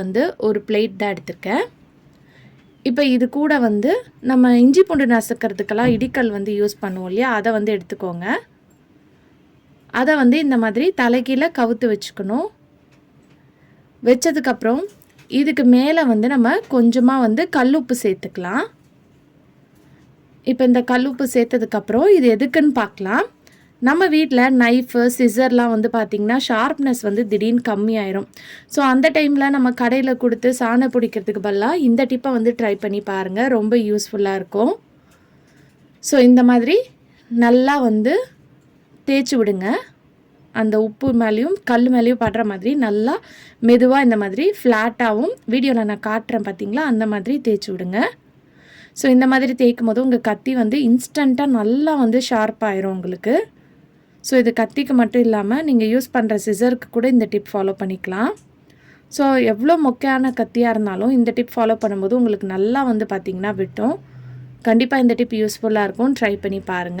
வந்து ஒரு பிளேட் தான் எடுத்திருக்கேன். இப்போ இது கூட வந்து நம்ம இஞ்சி பூண்டு நசுக்கிறதுக்கெல்லாம் இடிக்கல் வந்து யூஸ் பண்ணுவோம் இல்லையா, அதை வந்து எடுத்துக்கோங்க. அதை வந்து இந்த மாதிரி தலைகீழ கவுத்து வச்சுக்கணும். வச்சதுக்கப்புறம் இதுக்கு மேலே வந்து நம்ம கொஞ்சமாக வந்து கல்லுப்பு சேர்த்துக்கலாம். இப்போ இந்த கல்லுப்பு சேர்த்ததுக்கப்புறம் இது எதுக்குன்னு பார்க்கலாம். நம்ம வீட்டில் நைஃபு சிசர்லாம் வந்து பார்த்திங்கன்னா ஷார்ப்னஸ் வந்து திடீர்னு கம்மியாயிரும். ஸோ அந்த டைமில் நம்ம கடையில் கொடுத்து சாணம் பிடிக்கிறதுக்கு பதிலாக இந்த டிப்பை வந்து ட்ரை பண்ணி பாருங்கள், ரொம்ப யூஸ்ஃபுல்லாக இருக்கும். ஸோ இந்த மாதிரி நல்லா வந்து தேய்ச்சி விடுங்க. அந்த உப்பு மேலேயும் கல் மேலேயும் படுற மாதிரி நல்லா மெதுவாக இந்த மாதிரி ஃப்ளாட்டாகவும் வீடியோவில் நான் காட்டுறேன் பார்த்திங்களா, அந்த மாதிரி தேய்ச்சி விடுங்க. ஸோ இந்த மாதிரி தேய்க்கும் போது உங்கள் கத்தி வந்து இன்ஸ்டண்ட்டாக நல்லா வந்து ஷார்ப்பாயிரும் உங்களுக்கு. ஸோ இது கத்திக்கு மட்டும் இல்லாமல் நீங்கள் யூஸ் பண்ணுற சிசருக்கு கூட இந்த டிப் ஃபாலோ பண்ணிக்கலாம். ஸோ எவ்வளோ மொக்கையான கத்தியாக இருந்தாலும் இந்த டிப் ஃபாலோ பண்ணும்போது உங்களுக்கு நல்லா வந்து பார்த்திங்கன்னா விட்டும். கண்டிப்பாக இந்த டிப் யூஸ்ஃபுல்லாக இருக்கும், ட்ரை பண்ணி பாருங்கள்.